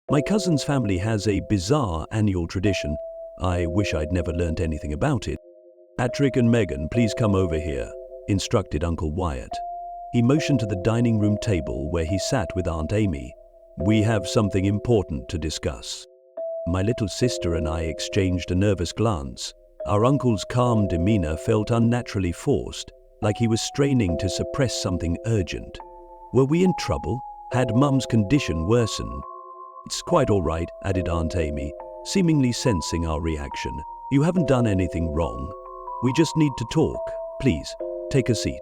My cousin's family has a bizarre annual tradition. I wish I'd never learnt anything about it. Patrick and Megan, please come over here, instructed Uncle Wyatt. He motioned to the dining room table where he sat with Aunt Amy. We have something important to discuss. My little sister and I exchanged a nervous glance. Our uncle's calm demeanor felt unnaturally forced, like he was straining to suppress something urgent. Were we in trouble? Had Mum's condition worsened? It's quite all right, added Aunt Amy, seemingly sensing our reaction. You haven't done anything wrong. We just need to talk. Please, take a seat.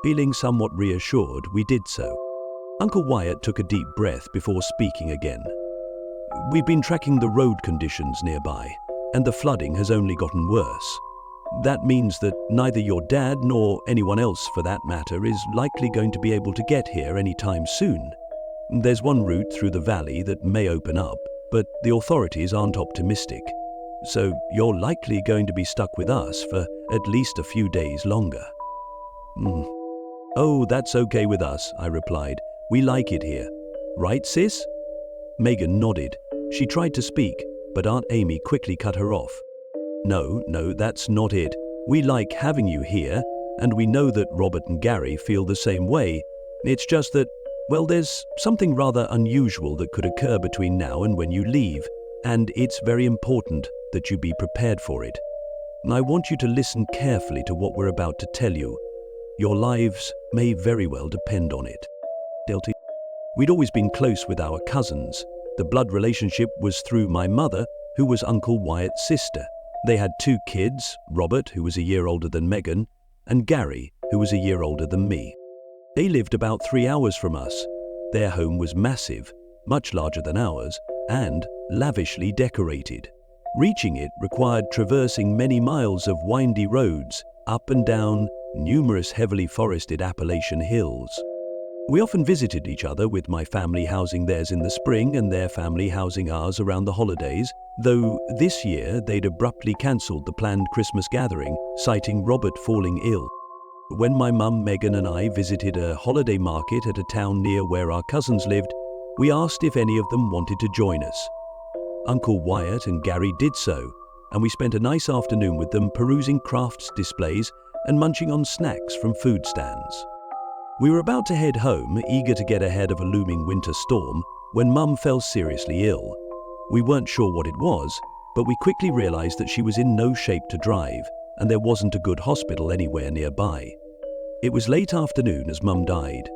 Feeling somewhat reassured, we did so. Uncle Wyatt took a deep breath before speaking again. We've been tracking the road conditions nearby, and the flooding has only gotten worse. That means that neither your dad nor anyone else for that matter is likely going to be able to get here anytime soon. There's one route through the valley that may open up, but the authorities aren't optimistic. So you're likely going to be stuck with us for at least a few days longer. Oh, that's okay with us, I replied. We like it here. Right, sis? Megan nodded. She tried to speak, but Aunt Amy quickly cut her off. No, that's not it. We like having you here, and we know that Robert and Gary feel the same way. It's just that, well, there's something rather unusual that could occur between now and when you leave, and it's very important that you be prepared for it. I want you to listen carefully to what we're about to tell you. Your lives may very well depend on it. We'd always been close with our cousins. The blood relationship was through my mother, who was Uncle Wyatt's sister. They had 2 kids, Robert, who was a year older than Megan, and Gary, who was a year older than me. They lived about 3 hours from us. Their home was massive, much larger than ours, and lavishly decorated. Reaching it required traversing many miles of windy roads, up and down numerous heavily forested Appalachian hills. We often visited each other, with my family housing theirs in the spring and their family housing ours around the holidays, though this year they'd abruptly cancelled the planned Christmas gathering, citing Robert falling ill. When my mum, Megan, and I visited a holiday market at a town near where our cousins lived, we asked if any of them wanted to join us. Uncle Wyatt and Gary did so, and we spent a nice afternoon with them perusing crafts displays and munching on snacks from food stands. We were about to head home, eager to get ahead of a looming winter storm, when Mum fell seriously ill. We weren't sure what it was, but we quickly realized that she was in no shape to drive, and there wasn't a good hospital anywhere nearby. It was late afternoon as Mum died.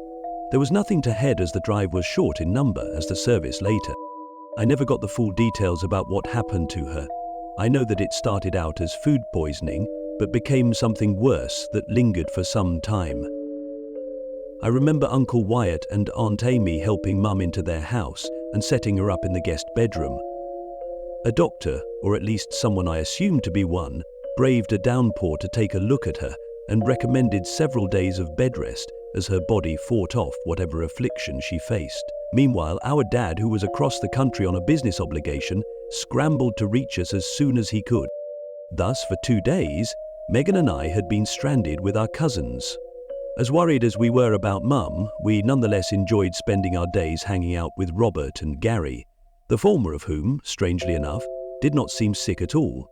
There was nothing to head as the drive was short in number as the service later. I never got the full details about what happened to her. I know that it started out as food poisoning, but became something worse that lingered for some time. I remember Uncle Wyatt and Aunt Amy helping Mum into their house and setting her up in the guest bedroom. A doctor, or at least someone I assumed to be one, braved a downpour to take a look at her and recommended several days of bed rest as her body fought off whatever affliction she faced. Meanwhile, our dad, who was across the country on a business obligation, scrambled to reach us as soon as he could. Thus, for 2 days, Megan and I had been stranded with our cousins. As worried as we were about Mum, we nonetheless enjoyed spending our days hanging out with Robert and Gary, the former of whom, strangely enough, did not seem sick at all.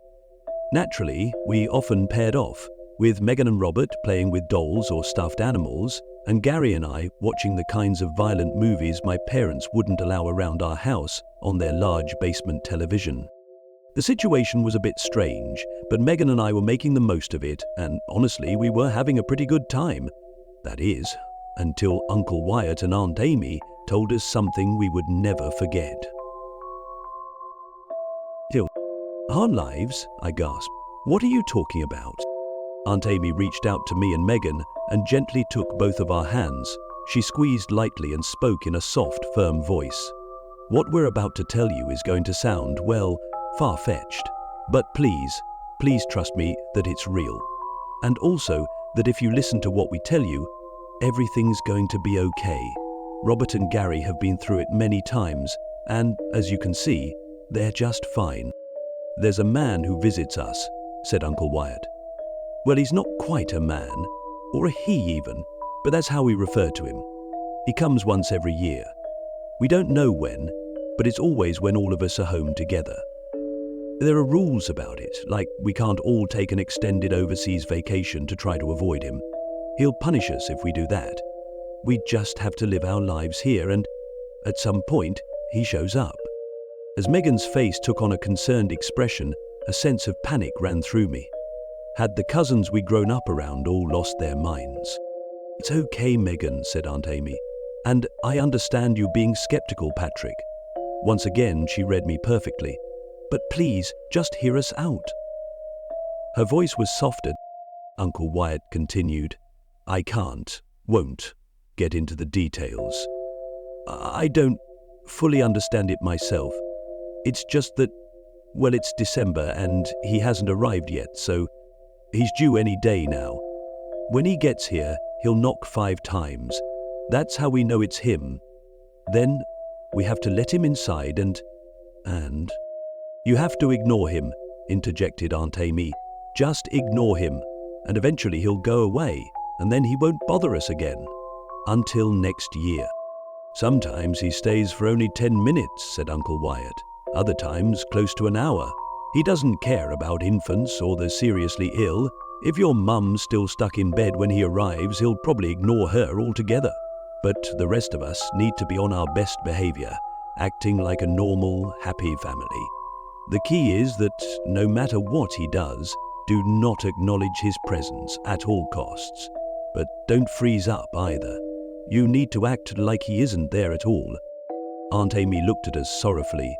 Naturally, we often paired off, with Megan and Robert playing with dolls or stuffed animals, and Gary and I watching the kinds of violent movies my parents wouldn't allow around our house on their large basement television. The situation was a bit strange, but Megan and I were making the most of it, and honestly, we were having a pretty good time. That is, until Uncle Wyatt and Aunt Amy told us something we would never forget. Our lives? I gasped. What are you talking about? Aunt Amy reached out to me and Megan and gently took both of our hands. She squeezed lightly and spoke in a soft, firm voice. What we're about to tell you is going to sound, well, far-fetched. But please trust me that it's real. And also that if you listen to what we tell you, everything's going to be okay. Robert and Gary have been through it many times, and, as you can see, they're just fine. There's a man who visits us, said Uncle Wyatt. Well, he's not quite a man, or a he even, but that's how we refer to him. He comes once every year. We don't know when, but it's always when all of us are home together. There are rules about it, like we can't all take an extended overseas vacation to try to avoid him. He'll punish us if we do that. We just have to live our lives here, and at some point, he shows up. As Megan's face took on a concerned expression, a sense of panic ran through me. Had the cousins we'd grown up around all lost their minds? "It's okay, Megan," said Aunt Amy. "And I understand you being skeptical, Patrick." Once again, she read me perfectly. "But please, just hear us out." Her voice was softer. Uncle Wyatt continued, "I won't get into the details. I don't fully understand it myself. It's just that, well, it's December and he hasn't arrived yet, so he's due any day now. When he gets here, he'll knock 5 times. That's how we know it's him. Then we have to let him inside and... You have to ignore him," interjected Aunt Amy. "Just ignore him, and eventually he'll go away, and then he won't bother us again. Until next year." "Sometimes he stays for only 10 minutes, said Uncle Wyatt. "Other times close to an hour. He doesn't care about infants or the seriously ill. If your mum's still stuck in bed when he arrives, he'll probably ignore her altogether. But the rest of us need to be on our best behavior, acting like a normal, happy family. The key is that no matter what he does, do not acknowledge his presence at all costs. But don't freeze up either. You need to act like he isn't there at all." Aunt Amy looked at us sorrowfully.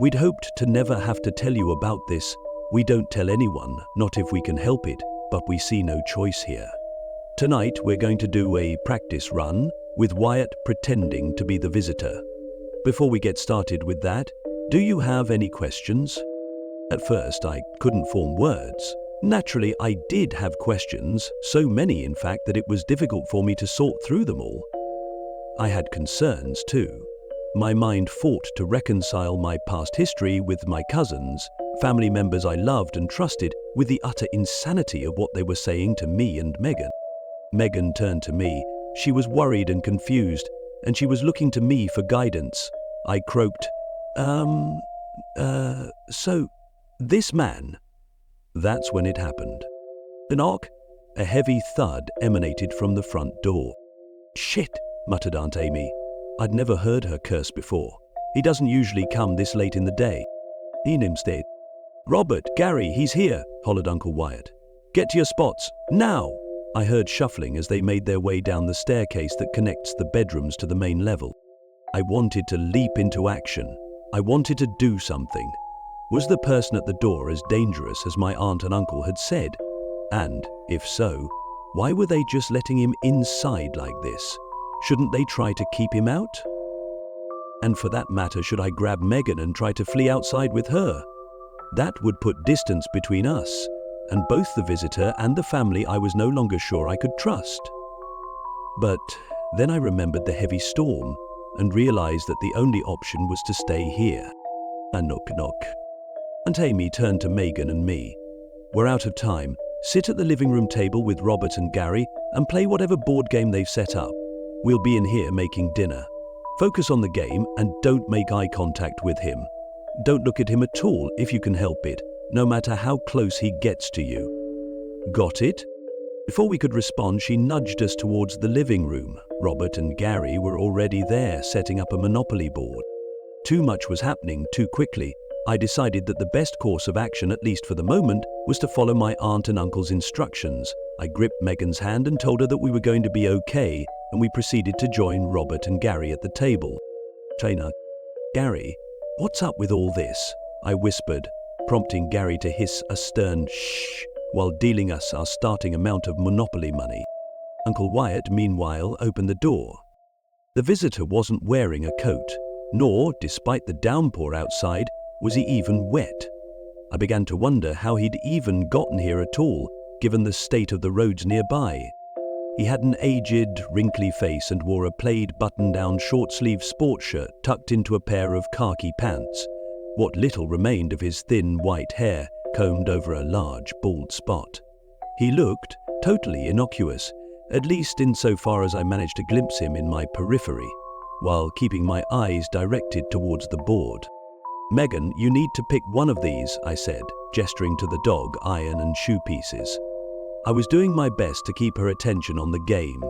"We'd hoped to never have to tell you about this. We don't tell anyone, not if we can help it, but we see no choice here. Tonight we're going to do a practice run, with Wyatt pretending to be the visitor. Before we get started with that, do you have any questions?" At first I couldn't form words. Naturally, I did have questions, so many in fact that it was difficult for me to sort through them all. I had concerns too. My mind fought to reconcile my past history with my cousins, family members I loved and trusted, with the utter insanity of what they were saying to me and Megan. Megan turned to me. She was worried and confused, and she was looking to me for guidance. I croaked, so, this man..." That's when it happened. A knock. A heavy thud emanated from the front door. "Shit," muttered Aunt Amy. I'd never heard her curse before. He doesn't usually come this late in the day. Instead. "Robert, Gary, he's here," hollered Uncle Wyatt. "Get to your spots, now!" I heard shuffling as they made their way down the staircase that connects the bedrooms to the main level. I wanted to leap into action. I wanted to do something. Was the person at the door as dangerous as my aunt and uncle had said? And, if so, why were they just letting him inside like this? Shouldn't they try to keep him out? And for that matter, should I grab Megan and try to flee outside with her? That would put distance between us, and both the visitor and the family I was no longer sure I could trust. But then I remembered the heavy storm and realized that the only option was to stay here. A knock knock. Aunt Amy turned to Megan and me. "We're out of time. Sit at the living room table with Robert and Gary and play whatever board game they've set up. We'll be in here making dinner. Focus on the game and don't make eye contact with him. Don't look at him at all if you can help it, no matter how close he gets to you. Got it?" Before we could respond, she nudged us towards the living room. Robert and Gary were already there, setting up a Monopoly board. Too much was happening too quickly. I decided that the best course of action, at least for the moment, was to follow my aunt and uncle's instructions. I gripped Megan's hand and told her that we were going to be okay, and we proceeded to join Robert and Gary at the table. "Trainer, Gary, what's up with all this?" I whispered, prompting Gary to hiss a stern shh while dealing us our starting amount of Monopoly money. Uncle Wyatt, meanwhile, opened the door. The visitor wasn't wearing a coat, nor, despite the downpour outside, was he even wet. I began to wonder how he'd even gotten here at all, given the state of the roads nearby. He had an aged, wrinkly face and wore a plaid button-down short-sleeved sports shirt tucked into a pair of khaki pants. What little remained of his thin white hair combed over a large, bald spot. He looked totally innocuous, at least insofar as I managed to glimpse him in my periphery. while keeping my eyes directed towards the board. "Megan, you need to pick one of these," I said, gesturing to the dog, iron and shoe pieces. I was doing my best to keep her attention on the game,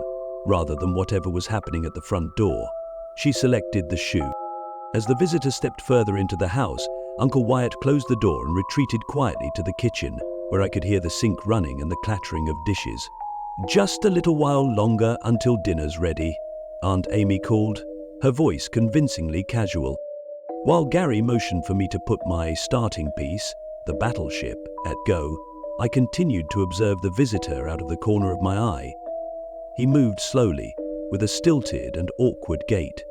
rather than whatever was happening at the front door. She selected the shoe. As the visitor stepped further into the house, Uncle Wyatt closed the door and retreated quietly to the kitchen, where I could hear the sink running and the clattering of dishes. "Just a little while longer until dinner's ready," Aunt Amy called, her voice convincingly casual. While Gary motioned for me to put my starting piece, the battleship, at go, I continued to observe the visitor out of the corner of my eye. He moved slowly, with a stilted and awkward gait.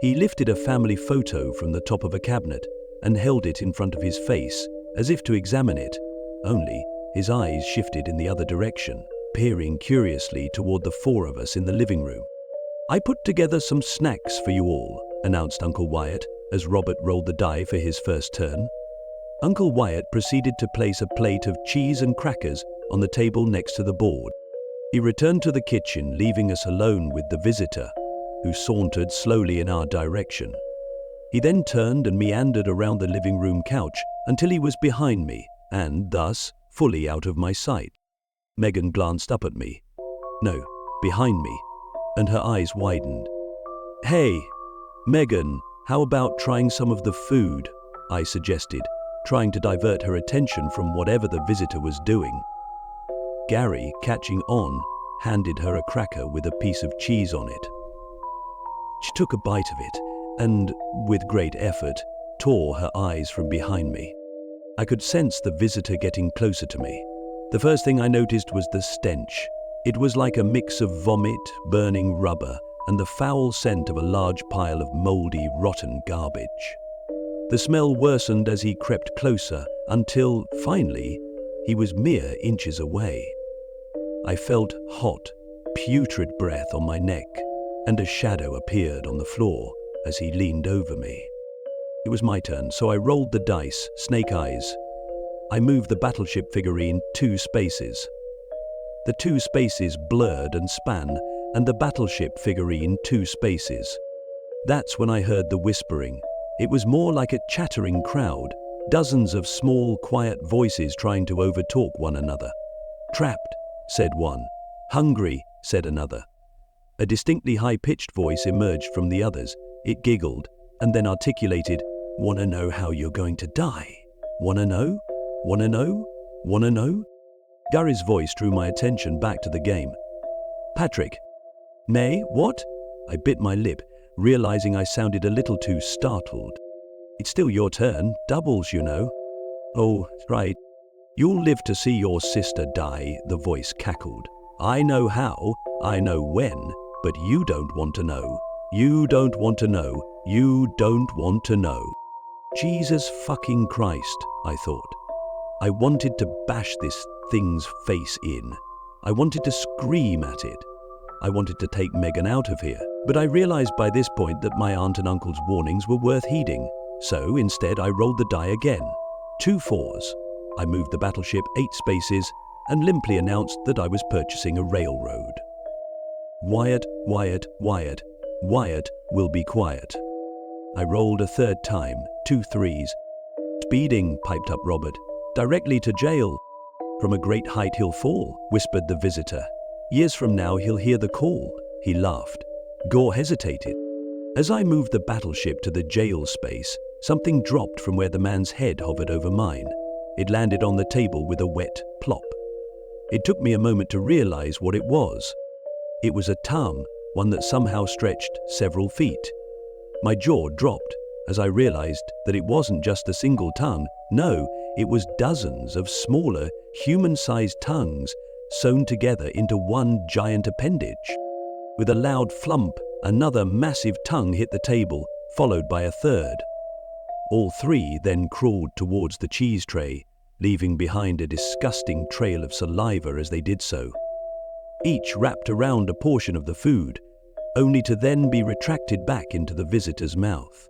He lifted a family photo from the top of a cabinet and held it in front of his face, as if to examine it, only his eyes shifted in the other direction, peering curiously toward the four of us in the living room. "I put together some snacks for you all," announced Uncle Wyatt, as Robert rolled the die for his first turn. Uncle Wyatt proceeded to place a plate of cheese and crackers on the table next to the board. He returned to the kitchen, leaving us alone with the visitor, who sauntered slowly in our direction. He then turned and meandered around the living room couch until he was behind me and, thus, fully out of my sight. Megan glanced up at me. No, behind me, and her eyes widened. "Hey, Megan, how about trying some of the food?" I suggested, trying to divert her attention from whatever the visitor was doing. Gary, catching on, handed her a cracker with a piece of cheese on it. She took a bite of it and, with great effort, tore her eyes from behind me. I could sense the visitor getting closer to me. The first thing I noticed was the stench. It was like a mix of vomit, burning rubber, and the foul scent of a large pile of moldy, rotten garbage. The smell worsened as he crept closer until, finally, he was mere inches away. I felt hot, putrid breath on my neck, and a shadow appeared on the floor as he leaned over me. It was my turn, so I rolled the dice, snake eyes. I moved the battleship figurine 2 spaces. The 2 spaces blurred and span, and the battleship figurine 2 spaces. That's when I heard the whispering. It was more like a chattering crowd, dozens of small, quiet voices trying to overtalk one another. "Trapped," said one. "Hungry," said another. A distinctly high-pitched voice emerged from the others. It giggled, and then articulated, "Wanna know how you're going to die? Wanna know? Wanna know? Wanna know?" Gary's voice drew my attention back to the game. "Patrick." "May, what?" I bit my lip, realizing I sounded a little too startled. "It's still your turn, doubles, you know." "Oh, right. You'll live to see your sister die," the voice cackled. "I know how, I know when, but you don't want to know. You don't want to know. You don't want to know." Jesus fucking Christ, I thought. I wanted to bash this thing's face in. I wanted to scream at it. I wanted to take Megan out of here, but I realized by this point that my aunt and uncle's warnings were worth heeding. So instead I rolled the die again. 2 4s. I moved the battleship 8 spaces and limply announced that I was purchasing a railroad. "Wyatt, Wyatt, Wyatt. Wyatt will be quiet." I rolled a 3rd time, 2 3s. "Speeding," piped up Robert. "Directly to jail." "From a great height he'll fall," whispered the visitor. "Years from now he'll hear the call." He laughed. Gore hesitated. As I moved the battleship to the jail space, something dropped from where the man's head hovered over mine. It landed on the table with a wet plop. It took me a moment to realize what it was. It was a tongue, one that somehow stretched several feet. My jaw dropped as I realized that it wasn't just a single tongue. No, it was dozens of smaller, human-sized tongues sewn together into one giant appendage. With a loud flump, another massive tongue hit the table, followed by a third. All 3 then crawled towards the cheese tray, leaving behind a disgusting trail of saliva as they did so. Each wrapped around a portion of the food, only to then be retracted back into the visitor's mouth.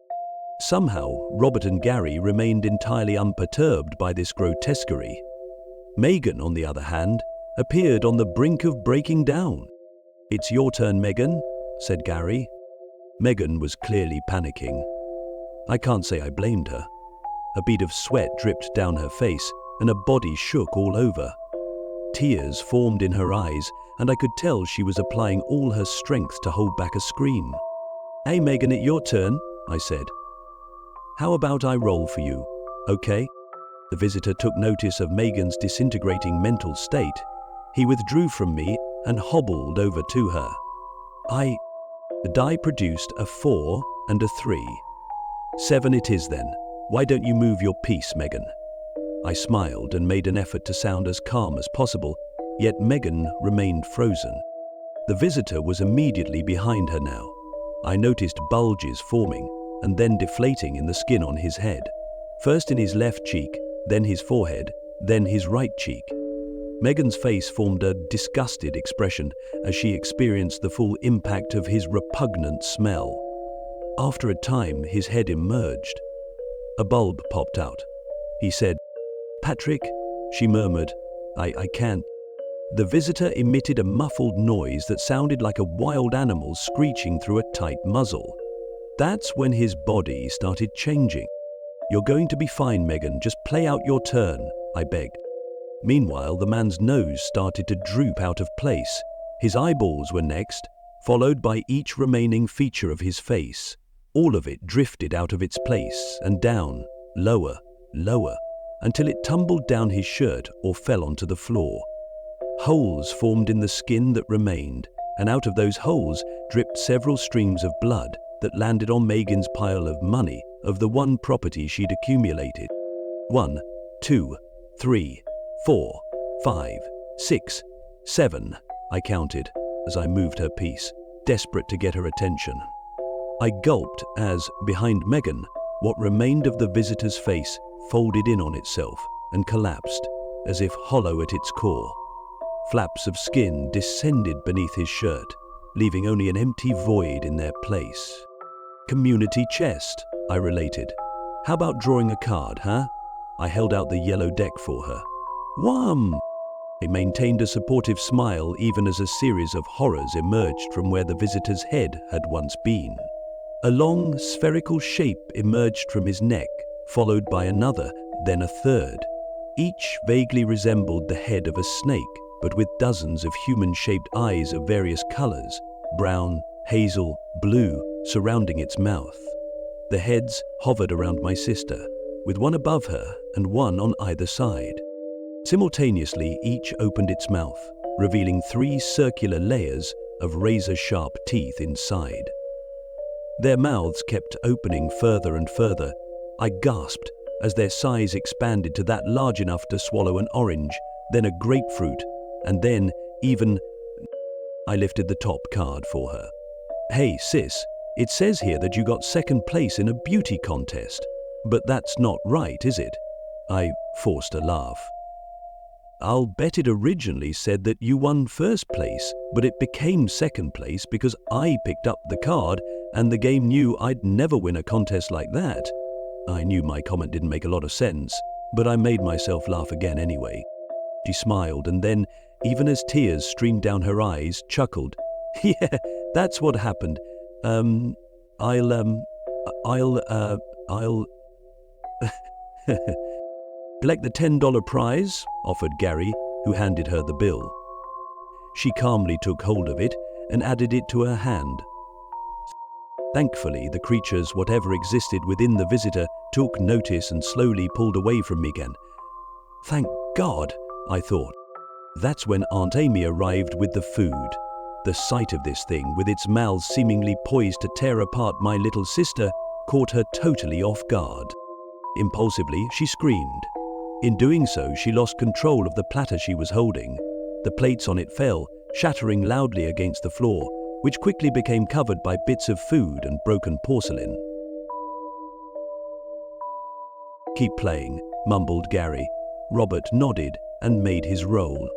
Somehow, Robert and Gary remained entirely unperturbed by this grotesquerie. Megan, on the other hand, appeared on the brink of breaking down. "It's your turn, Megan," said Gary. Megan was clearly panicking. I can't say I blamed her. A bead of sweat dripped down her face, and her body shook all over. Tears formed in her eyes, and I could tell she was applying all her strength to hold back a scream. "Hey Megan, it's your turn," I said. "How about I roll for you, okay?" The visitor took notice of Megan's disintegrating mental state. He withdrew from me and hobbled over to her. The die produced a 4 and a 3. 7 it is then. Why don't you move your piece, Megan? I smiled and made an effort to sound as calm as possible, yet Megan remained frozen. The visitor was immediately behind her now. I noticed bulges forming and then deflating in the skin on his head. First in his left cheek, then his forehead, then his right cheek. Megan's face formed a disgusted expression as she experienced the full impact of his repugnant smell. After a time, his head emerged. A bulb popped out. He said, "Patrick," she murmured, I can't." The visitor emitted a muffled noise that sounded like a wild animal screeching through a tight muzzle. That's when his body started changing. "You're going to be fine, Megan. Just play out your turn," I begged. Meanwhile, the man's nose started to droop out of place. His eyeballs were next, followed by each remaining feature of his face. All of it drifted out of its place and down, lower, lower, until it tumbled down his shirt or fell onto the floor. Holes formed in the skin that remained, and out of those holes dripped several streams of blood that landed on Megan's pile of money of the one property she'd accumulated. 1, 2, 3, 4, 5, 6, 7, I counted as I moved her piece, desperate to get her attention. I gulped as, behind Megan, what remained of the visitor's face folded in on itself and collapsed, as if hollow at its core. Flaps of skin descended beneath his shirt, leaving only an empty void in their place. "Community chest," I related. "How about drawing a card, huh?" I held out the yellow deck for her. "Wham!" He maintained a supportive smile even as a series of horrors emerged from where the visitor's head had once been. A long, spherical shape emerged from his neck, followed by another, then a third. Each vaguely resembled the head of a snake, but with dozens of human-shaped eyes of various colors, brown, hazel, blue, surrounding its mouth. The heads hovered around my sister, with one above her and one on either side. Simultaneously, each opened its mouth, revealing 3 circular layers of razor-sharp teeth inside. Their mouths kept opening further and further. I gasped as their size expanded to that large enough to swallow an orange, then a grapefruit, and then even... I lifted the top card for her. "Hey, sis, it says here that you got second place in a beauty contest. But that's not right, is it?" I forced a laugh. "I'll bet it originally said that you won first place, but it became second place because I picked up the card and the game knew I'd never win a contest like that." I knew my comment didn't make a lot of sense, but I made myself laugh again anyway. She smiled and then, even as tears streamed down her eyes, chuckled. "Yeah, that's what happened. I'll collect the $10 prize," offered Gary, who handed her the bill. She calmly took hold of it and added it to her hand. Thankfully, the creatures, whatever existed within the visitor, took notice and slowly pulled away from me again. Thank God, I thought. That's when Aunt Amy arrived with the food. The sight of this thing, with its mouth seemingly poised to tear apart my little sister, caught her totally off guard. Impulsively, she screamed. In doing so, she lost control of the platter she was holding. The plates on it fell, shattering loudly against the floor, which quickly became covered by bits of food and broken porcelain. "Keep playing," mumbled Gary. Robert nodded and made his roll.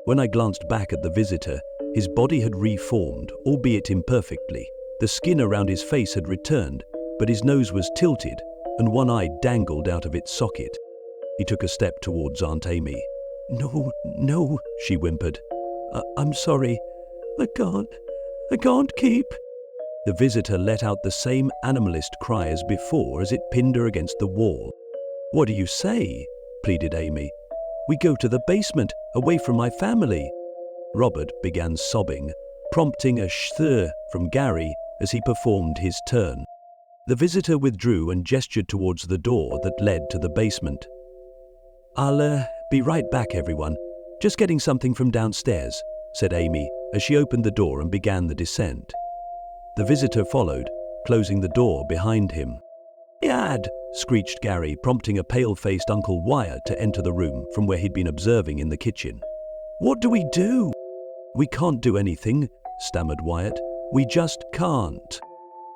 When I glanced back at the visitor, his body had reformed, albeit imperfectly. The skin around his face had returned, but his nose was tilted, and one eye dangled out of its socket. He took a step towards Aunt Amy. No, she whimpered. I'm sorry. I can't keep." The visitor let out the same animalist cry as before as it pinned her against the wall. "What do you say?" pleaded Amy. "We go to the basement, away from my family." Robert began sobbing, prompting a "shth" from Gary as he performed his turn. The visitor withdrew and gestured towards the door that led to the basement. "I'll be right back, everyone. Just getting something from downstairs," said Amy as she opened the door and began the descent. The visitor followed, closing the door behind him. "Dad!" screeched Gary, prompting a pale-faced Uncle Wyatt to enter the room from where he'd been observing in the kitchen. "What do we do?" "We can't do anything," stammered Wyatt. "We just can't."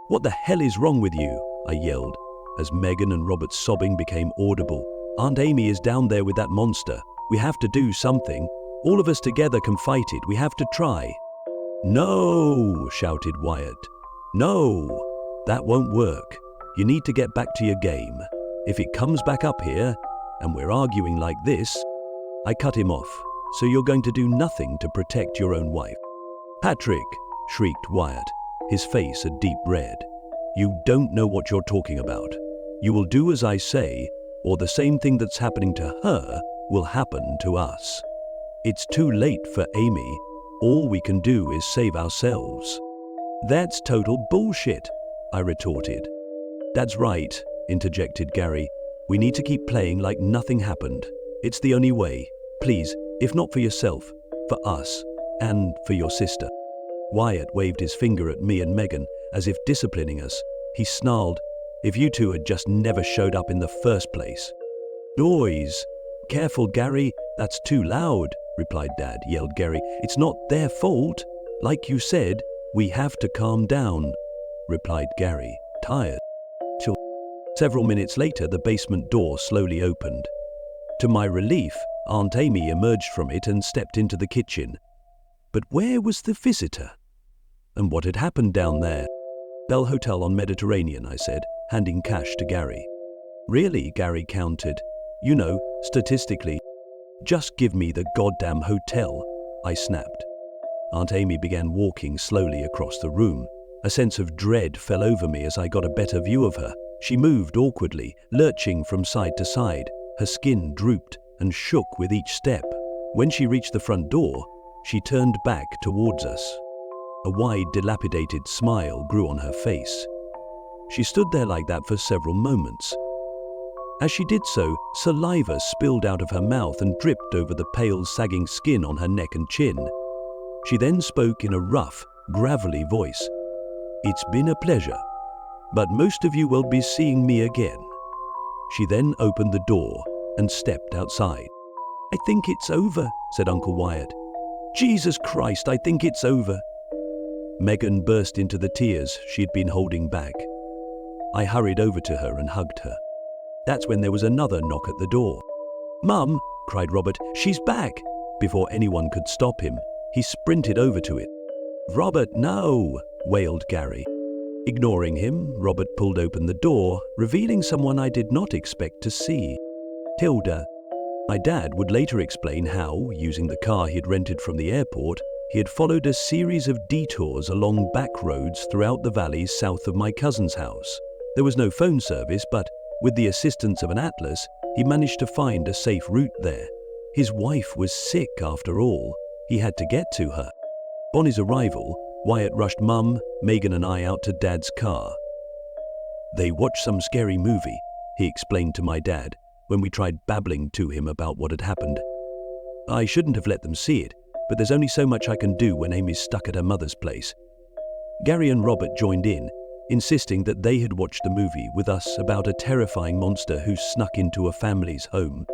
"What the hell is wrong with you?" I yelled, as Megan and Robert's sobbing became audible. "Aunt Amy is down there with that monster. We have to do something. All of us together can fight it. We have to try." "No!" shouted Wyatt. "No! That won't work. You need to get back to your game. If it comes back up here, and we're arguing like this..." I cut him off. "So you're going to do nothing to protect your own wife?" "Patrick!" shrieked Wyatt, his face a deep red. "You don't know what you're talking about. You will do as I say, or the same thing that's happening to her will happen to us. It's too late for Amy. All we can do is save ourselves." "That's total bullshit," I retorted. "That's right," interjected Gary. "We need to keep playing like nothing happened. It's the only way. Please, if not for yourself, for us, and for your sister." Wyatt waved his finger at me and Megan as if disciplining us. He snarled, "If you two had just never showed up in the first place." "Noise! Careful, Gary, that's too loud," replied Dad, yelled Gary. "It's not their fault. Like you said, we have to calm down," replied Gary, tired. Several minutes later, the basement door slowly opened. To my relief, Aunt Amy emerged from it and stepped into the kitchen. But where was the visitor? And what had happened down there? "Bell Hotel on Mediterranean," I said, handing cash to Gary. "Really?" Gary countered. "You know, statistically." "Just give me the goddamn hotel," I snapped. Aunt Amy began walking slowly across the room. A sense of dread fell over me as I got a better view of her. She moved awkwardly, lurching from side to side. Her skin drooped and shook with each step. When she reached the front door, she turned back towards us. A wide, dilapidated smile grew on her face. She stood there like that for several moments. As she did so, saliva spilled out of her mouth and dripped over the pale, sagging skin on her neck and chin. She then spoke in a rough, gravelly voice. "It's been a pleasure, but most of you will be seeing me again." She then opened the door and stepped outside. "I think it's over," said Uncle Wyatt. "Jesus Christ, I think it's over." Megan burst into the tears she'd been holding back. I hurried over to her and hugged her. That's when there was another knock at the door. "Mum," cried Robert, "she's back!" Before anyone could stop him, he sprinted over to it. "Robert, no!" wailed Gary. Ignoring him, Robert pulled open the door, revealing someone I did not expect to see. Tilda. My dad would later explain how, using the car he'd rented from the airport, he had followed a series of detours along back roads throughout the valleys south of my cousin's house. There was no phone service, but with the assistance of an atlas, he managed to find a safe route there. His wife was sick after all. He had to get to her. On his arrival, Wyatt rushed Mum, Megan and I out to Dad's car. "They watched some scary movie," he explained to my dad when we tried babbling to him about what had happened. "I shouldn't have let them see it, but there's only so much I can do when Amy's stuck at her mother's place." Gary and Robert joined in, insisting that they had watched the movie with us about a terrifying monster who snuck into a family's home.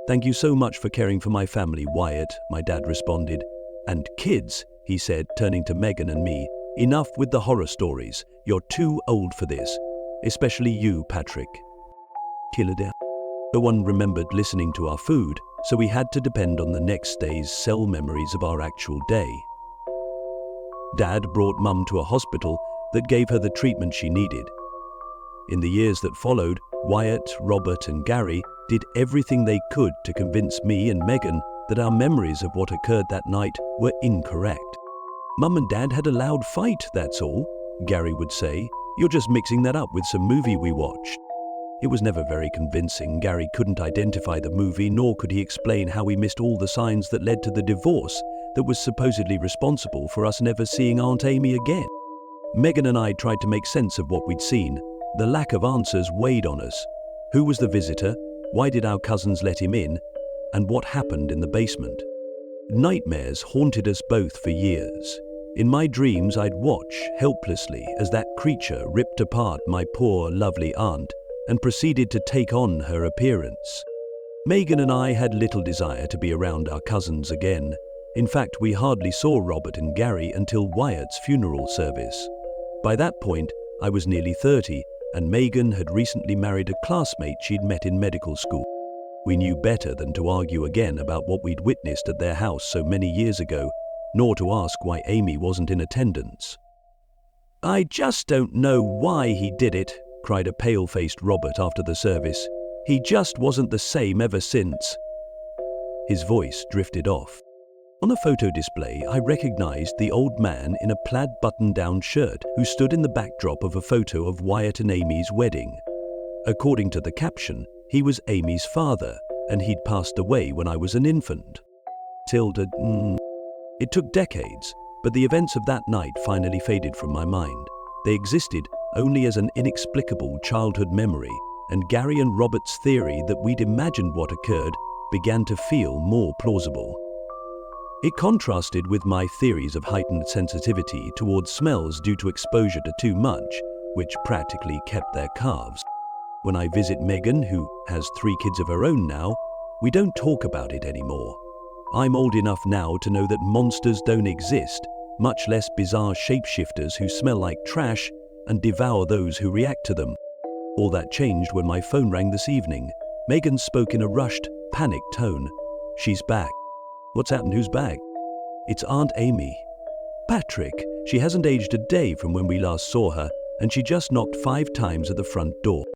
"Thank you so much for caring for my family, Wyatt," my dad responded. "And kids," he said, turning to Megan and me, "enough with the horror stories. You're too old for this. Especially you, Patrick." Killed. No one remembered listening to our food, so we had to depend on the next day's cell memories of our actual day. Dad brought Mum to a hospital that gave her the treatment she needed. In the years that followed, Wyatt, Robert and Gary did everything they could to convince me and Megan that our memories of what occurred that night were incorrect. Mum and Dad had a loud fight, that's all. Gary would say. "You're just mixing that up with some movie we watched." It was never very convincing. Gary couldn't identify the movie, nor could he explain how he missed all the signs that led to the divorce that was supposedly responsible for us never seeing Aunt Amy again. Megan and I tried to make sense of what we'd seen. The lack of answers weighed on us. Who was the visitor? Why did our cousins let him in? And what happened in the basement? Nightmares haunted us both for years. In my dreams, I'd watch helplessly as that creature ripped apart my poor, lovely aunt and proceeded to take on her appearance. Megan and I had little desire to be around our cousins again. In fact, we hardly saw Robert and Gary until Wyatt's funeral service. By that point, I was nearly 30, and Megan had recently married a classmate she'd met in medical school. We knew better than to argue again about what we'd witnessed at their house so many years ago, nor to ask why Amy wasn't in attendance. "I just don't know why he did it," cried a pale-faced Robert after the service. "He just wasn't the same ever since." His voice drifted off. On a photo display, I recognized the old man in a plaid button-down shirt who stood in the backdrop of a photo of Wyatt and Amy's wedding. According to the caption, he was Amy's father, and he'd passed away when I was an infant. It took decades, but the events of that night finally faded from my mind. They existed only as an inexplicable childhood memory, and Gary and Robert's theory that we'd imagined what occurred began to feel more plausible. It contrasted with my theories of heightened sensitivity towards smells due to exposure to too much, which practically kept their calves. When I visit Megan, who has 3 kids of her own now, we don't talk about it anymore. I'm old enough now to know that monsters don't exist, much less bizarre shapeshifters who smell like trash and devour those who react to them. All that changed when my phone rang this evening. Megan spoke in a rushed, panicked tone. "She's back." "What's happened? Who's back?" "It's Aunt Amy." "Patrick, she hasn't aged a day from when we last saw her, and she just knocked 5 times at the front door."